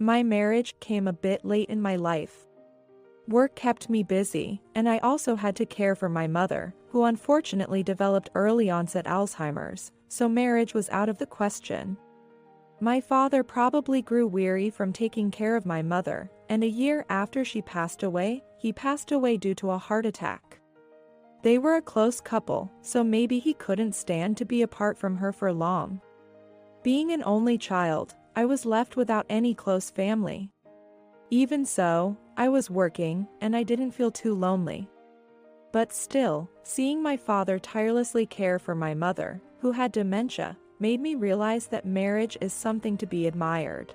My marriage came a bit late in my life. Work kept me busy, and I also had to care for my mother, who unfortunately developed early onset Alzheimer's, so marriage was out of the question. My father probably grew weary from taking care of my mother, and a year after she passed away, he passed away due to a heart attack. They were a close couple, so maybe he couldn't stand to be apart from her for long. Being an only child, I was left without any close family. Even so, I was working, and I didn't feel too lonely. But still, seeing my father tirelessly care for my mother, who had dementia, made me realize that marriage is something to be admired.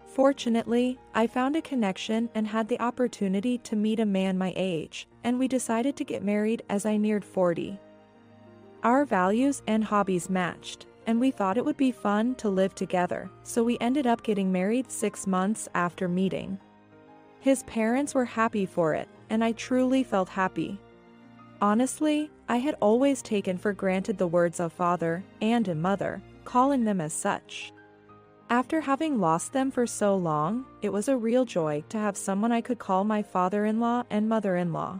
Fortunately, I found a connection and had the opportunity to meet a man my age, and we decided to get married as I neared 40. Our values and hobbies matched, and we thought it would be fun to live together, so we ended up getting married 6 months after meeting. His parents were happy for it, and I truly felt happy. Honestly, I had always taken for granted the words of father and a mother, calling them as such. After having lost them for so long, it was a real joy to have someone I could call my father-in-law and mother-in-law.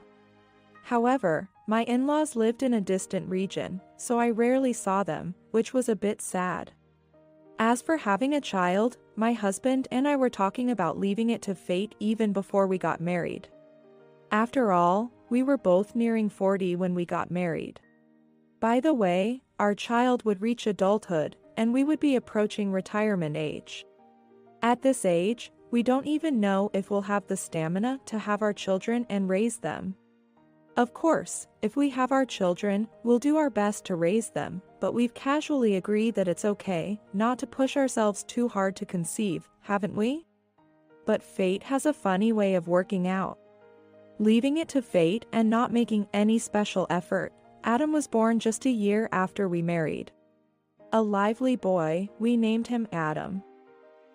However, my in-laws lived in a distant region, so I rarely saw them, which was a bit sad. As for having a child, my husband and I were talking about leaving it to fate even before we got married. After all, we were both nearing 40 when we got married. By the way, our child would reach adulthood, and we would be approaching retirement age. At this age, we don't even know if we'll have the stamina to have our children and raise them. Of course, if we have our children, we'll do our best to raise them, but we've casually agreed that it's okay not to push ourselves too hard to conceive, haven't we? But fate has a funny way of working out. Leaving it to fate and not making any special effort, Adam was born just a year after we married. A lively boy, we named him Adam.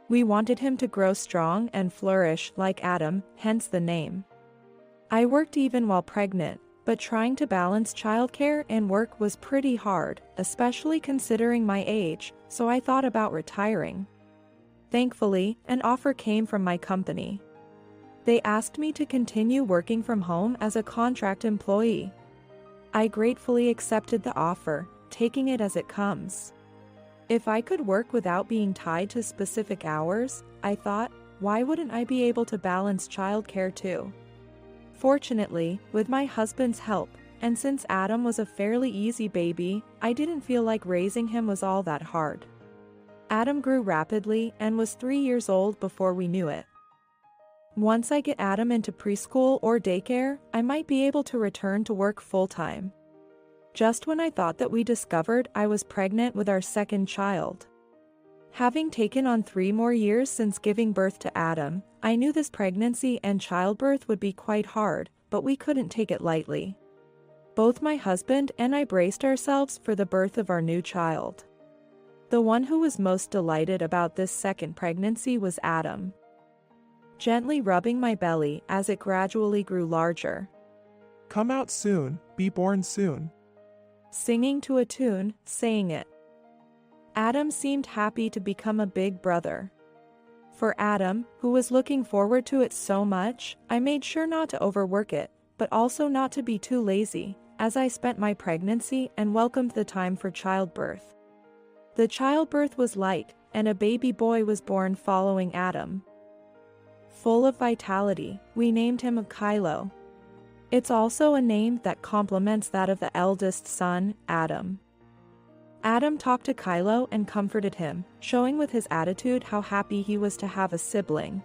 We wanted him to grow strong and flourish like Adam, hence the name. I worked even while pregnant, but trying to balance childcare and work was pretty hard, especially considering my age, so I thought about retiring. Thankfully, an offer came from my company. They asked me to continue working from home as a contract employee. I gratefully accepted the offer, taking it as it comes. If I could work without being tied to specific hours, I thought, why wouldn't I be able to balance childcare too? Fortunately, with my husband's help, and since Adam was a fairly easy baby, I didn't feel like raising him was all that hard. Adam grew rapidly and was 3 years old before we knew it. Once I get Adam into preschool or daycare, I might be able to return to work full-time. Just when I thought that we discovered I was pregnant with our second child. Having taken on 3 more years since giving birth to Adam, I knew this pregnancy and childbirth would be quite hard, but we couldn't take it lightly. Both my husband and I braced ourselves for the birth of our new child. The one who was most delighted about this second pregnancy was Adam, gently rubbing my belly as it gradually grew larger. Come out soon, be born soon. Singing to a tune, saying it. Adam seemed happy to become a big brother. For Adam, who was looking forward to it so much, I made sure not to overwork it, but also not to be too lazy, as I spent my pregnancy and welcomed the time for childbirth. The childbirth was light, and a baby boy was born following Adam. Full of vitality, we named him Kylo. It's also a name that complements that of the eldest son, Adam. Adam talked to Kylo and comforted him, showing with his attitude how happy he was to have a sibling.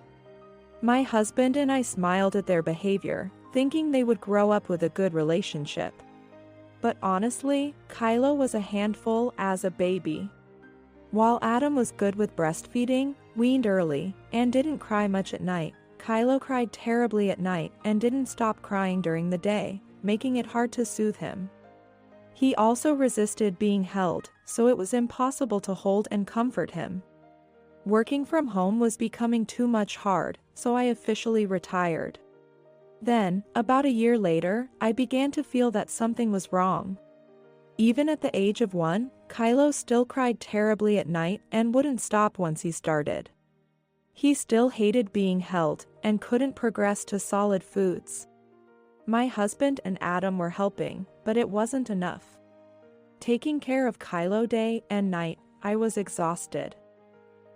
My husband and I smiled at their behavior, thinking they would grow up with a good relationship. But honestly, Kylo was a handful as a baby. While Adam was good with breastfeeding, weaned early, and didn't cry much at night, Kylo cried terribly at night and didn't stop crying during the day, making it hard to soothe him. He also resisted being held, so it was impossible to hold and comfort him. Working from home was becoming too much hard, so I officially retired. Then, about a year later, I began to feel that something was wrong. Even at the age of 1, Kylo still cried terribly at night and wouldn't stop once he started. He still hated being held and couldn't progress to solid foods. My husband and Adam were helping, but it wasn't enough. Taking care of Kylo day and night, I was exhausted.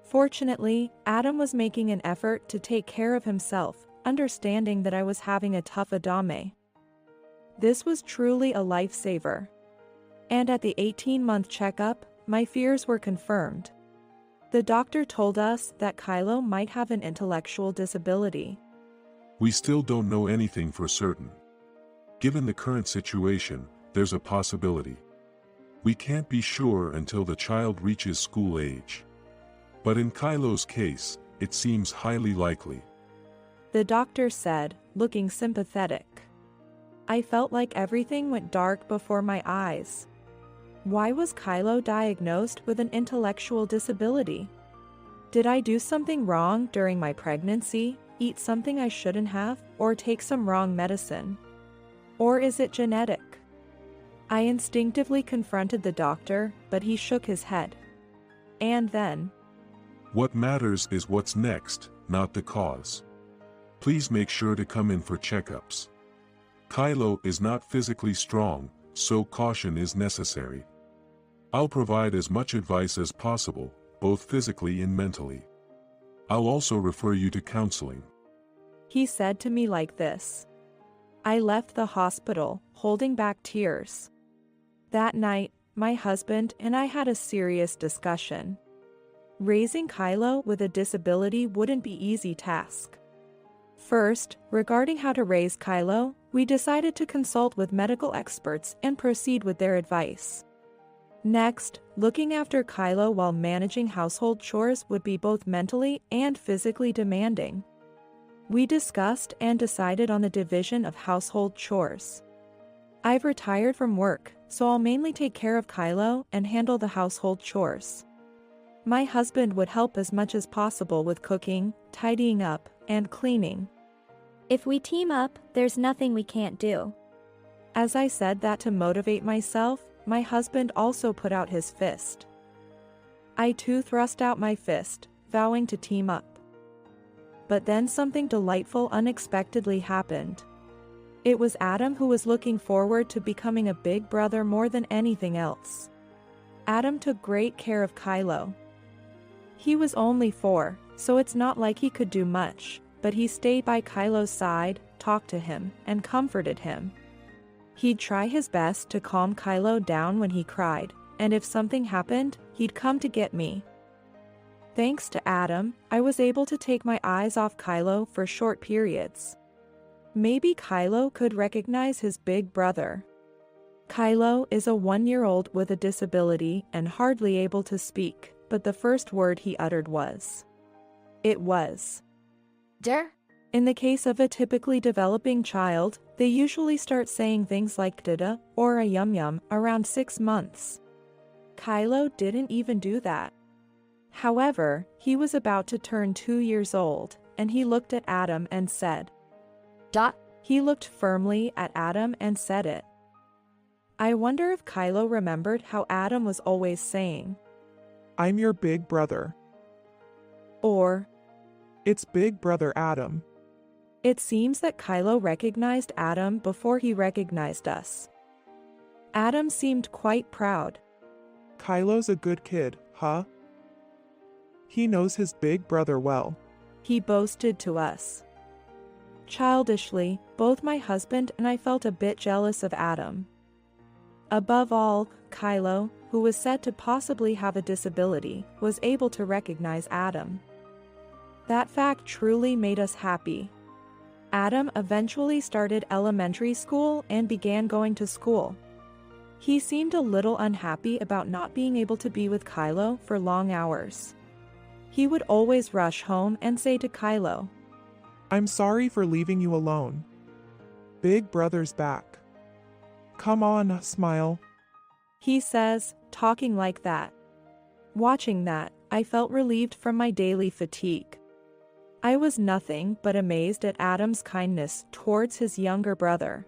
Fortunately, Adam was making an effort to take care of himself, understanding that I was having a tough adame. This was truly a lifesaver. And at the 18-month checkup, my fears were confirmed. The doctor told us that Kylo might have an intellectual disability. We still don't know anything for certain. Given the current situation, there's a possibility. We can't be sure until the child reaches school age. But in Kylo's case, it seems highly likely. The doctor said, looking sympathetic. I felt like everything went dark before my eyes. Why was Kylo diagnosed with an intellectual disability? Did I do something wrong during my pregnancy, eat something I shouldn't have, or take some wrong medicine? Or is it genetic? I instinctively confronted the doctor, but he shook his head. And then, what matters is what's next, not the cause. Please make sure to come in for checkups. Kylo is not physically strong, so caution is necessary. I'll provide as much advice as possible, both physically and mentally. I'll also refer you to counseling. He said to me like this. I left the hospital, holding back tears. That night, my husband and I had a serious discussion. Raising Kylo with a disability wouldn't be an easy task. First, regarding how to raise Kylo, we decided to consult with medical experts and proceed with their advice. Next, looking after Kylo while managing household chores would be both mentally and physically demanding. We discussed and decided on the division of household chores. I've retired from work, so I'll mainly take care of Kylo and handle the household chores. My husband would help as much as possible with cooking, tidying up, and cleaning. If we team up, there's nothing we can't do. As I said that to motivate myself, my husband also put out his fist. I too thrust out my fist, vowing to team up. But then something delightful unexpectedly happened. It was Adam who was looking forward to becoming a big brother more than anything else. Adam took great care of Kylo. He was only 4, so it's not like he could do much, but he stayed by Kylo's side, talked to him, and comforted him. He'd try his best to calm Kylo down when he cried, and if something happened, he'd come to get me. Thanks to Adam, I was able to take my eyes off Kylo for short periods. Maybe Kylo could recognize his big brother. Kylo is a 1-year-old with a disability and hardly able to speak, but the first word he uttered was. It was. Der? In the case of a typically developing child, they usually start saying things like dada or a yum yum around 6 months. Kylo didn't even do that. However, he was about to turn 2 years old, and he looked at Adam and said. Dot. He looked firmly at Adam and said it. I wonder if Kylo remembered how Adam was always saying. I'm your big brother. Or. It's Big Brother Adam. It seems that Kylo recognized Adam before he recognized us. Adam seemed quite proud. Kylo's a good kid, huh? He knows his big brother well. He boasted to us. Childishly, both my husband and I felt a bit jealous of Adam. Above all, Kylo, who was said to possibly have a disability, was able to recognize Adam. That fact truly made us happy. Adam eventually started elementary school and began going to school. He seemed a little unhappy about not being able to be with Kylo for long hours. He would always rush home and say to Kylo, I'm sorry for leaving you alone. Big brother's back. Come on, smile. He says, talking like that. Watching that, I felt relieved from my daily fatigue. I was nothing but amazed at Adam's kindness towards his younger brother.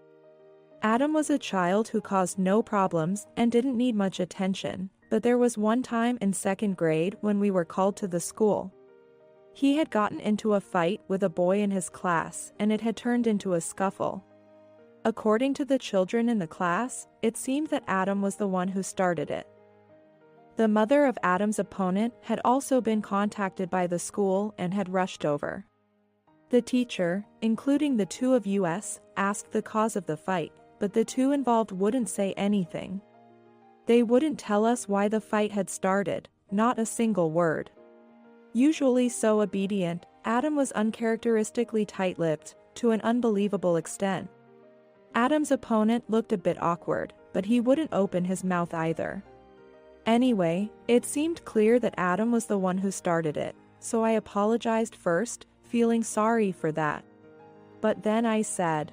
Adam was a child who caused no problems and didn't need much attention, but there was one time in 2nd grade when we were called to the school. He had gotten into a fight with a boy in his class and it had turned into a scuffle. According to the children in the class, it seemed that Adam was the one who started it. The mother of Adam's opponent had also been contacted by the school and had rushed over. The teacher, including the two of us, asked the cause of the fight, but the two involved wouldn't say anything. They wouldn't tell us why the fight had started, not a single word. Usually so obedient, Adam was uncharacteristically tight-lipped, to an unbelievable extent. Adam's opponent looked a bit awkward, but he wouldn't open his mouth either. Anyway, it seemed clear that Adam was the one who started it, so I apologized first, feeling sorry for that. But then I said,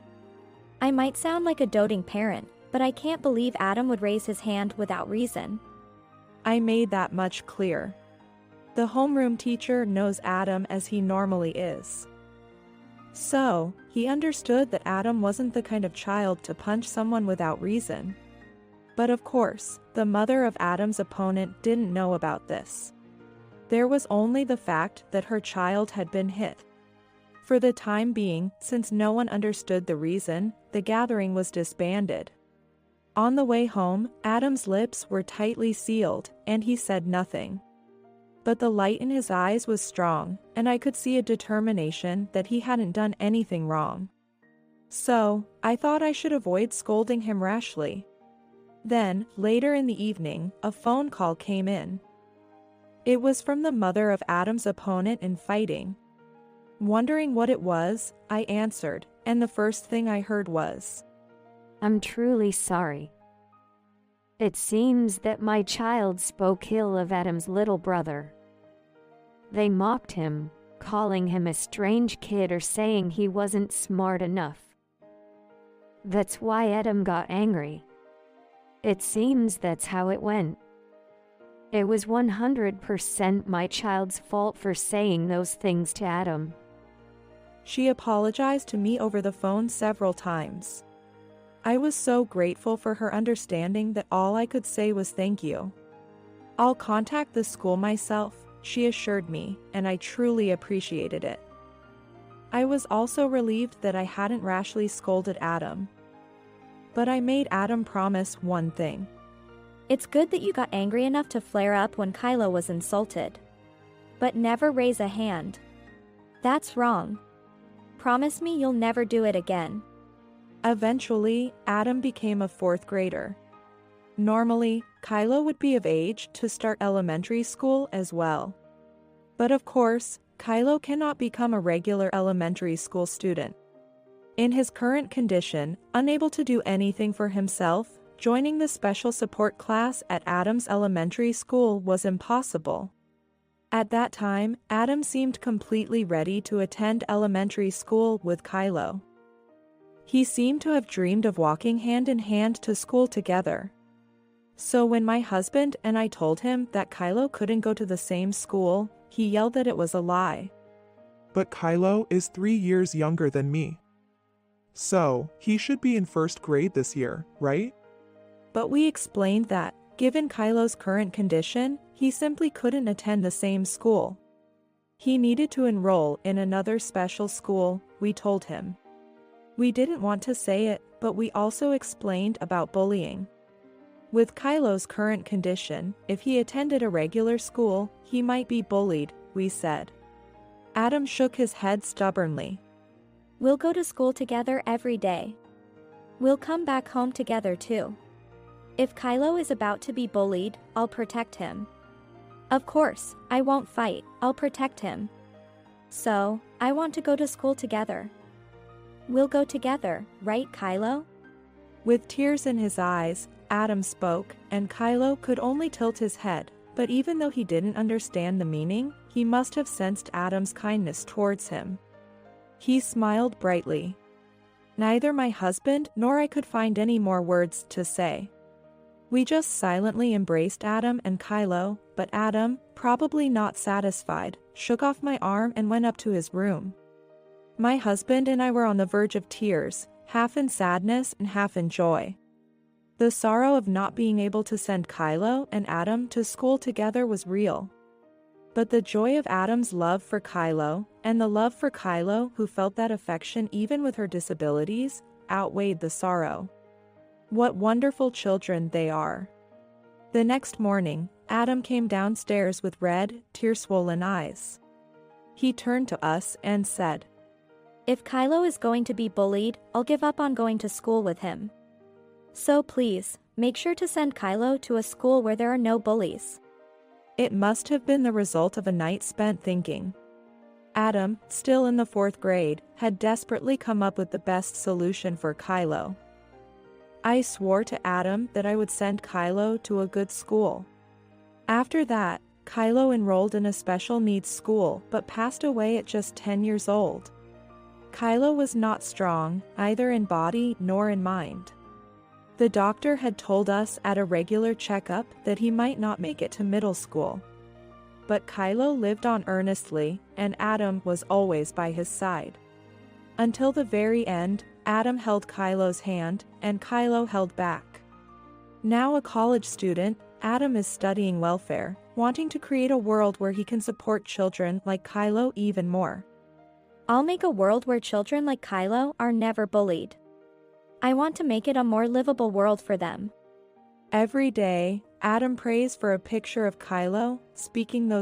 I might sound like a doting parent, but I can't believe Adam would raise his hand without reason. I made that much clear. The homeroom teacher knows Adam as he normally is. So, he understood that Adam wasn't the kind of child to punch someone without reason. But of course, the mother of Adam's opponent didn't know about this. There was only the fact that her child had been hit. For the time being, since no one understood the reason, the gathering was disbanded. On the way home, Adam's lips were tightly sealed, and he said nothing. But the light in his eyes was strong, and I could see a determination that he hadn't done anything wrong. So, I thought I should avoid scolding him rashly. Then, later in the evening, a phone call came in. It was from the mother of Adam's opponent in fighting. Wondering what it was, I answered, and the first thing I heard was, I'm truly sorry. It seems that my child spoke ill of Adam's little brother. They mocked him, calling him a strange kid or saying he wasn't smart enough. That's why Adam got angry. It seems that's how it went. It was 100% my child's fault for saying those things to Adam. She apologized to me over the phone several times. I was so grateful for her understanding that all I could say was thank you. I'll contact the school myself, she assured me, and I truly appreciated it. I was also relieved that I hadn't rashly scolded Adam. But I made Adam promise one thing. It's good that you got angry enough to flare up when Kylo was insulted. But never raise a hand. That's wrong. Promise me you'll never do it again. Eventually, Adam became a 4th grader. Normally, Kylo would be of age to start elementary school as well. But of course, Kylo cannot become a regular elementary school student. In his current condition, unable to do anything for himself, joining the special support class at Adam's elementary school was impossible. At that time, Adam seemed completely ready to attend elementary school with Kylo. He seemed to have dreamed of walking hand in hand to school together. So when my husband and I told him that Kylo couldn't go to the same school, he yelled that it was a lie. But Kylo is 3 years younger than me. So, he should be in 1st grade this year, right? But we explained that, given Kylo's current condition, he simply couldn't attend the same school. He needed to enroll in another special school, we told him. We didn't want to say it, but we also explained about bullying. With Kylo's current condition, if he attended a regular school, he might be bullied, we said. Adam shook his head stubbornly. We'll go to school together every day. We'll come back home together too. If Kylo is about to be bullied, I'll protect him. Of course, I won't fight, I'll protect him. So, I want to go to school together. We'll go together, right, Kylo? With tears in his eyes, Adam spoke, and Kylo could only tilt his head, but even though he didn't understand the meaning, he must have sensed Adam's kindness towards him. He smiled brightly. Neither my husband nor I could find any more words to say. We just silently embraced Adam and Kylo, but Adam, probably not satisfied, shook off my arm and went up to his room. My husband and I were on the verge of tears, half in sadness and half in joy. The sorrow of not being able to send Kylo and Adam to school together was real. But the joy of Adam's love for Kylo, and the love for Kylo who felt that affection even with her disabilities, outweighed the sorrow. What wonderful children they are. The next morning, Adam came downstairs with red, tear-swollen eyes. He turned to us and said, If Kylo is going to be bullied, I'll give up on going to school with him. So please, make sure to send Kylo to a school where there are no bullies. It must have been the result of a night spent thinking. Adam, still in the 4th grade, had desperately come up with the best solution for Kylo. I swore to Adam that I would send Kylo to a good school. After that, Kylo enrolled in a special needs school but passed away at just 10 years old. Kylo was not strong, either in body nor in mind. The doctor had told us at a regular checkup that he might not make it to middle school. But Kylo lived on earnestly, and Adam was always by his side. Until the very end, Adam held Kylo's hand, and Kylo held back. Now a college student, Adam is studying welfare, wanting to create a world where he can support children like Kylo even more. I'll make a world where children like Kylo are never bullied. I want to make it a more livable world for them. Every day, Adam prays for a picture of Kylo, speaking those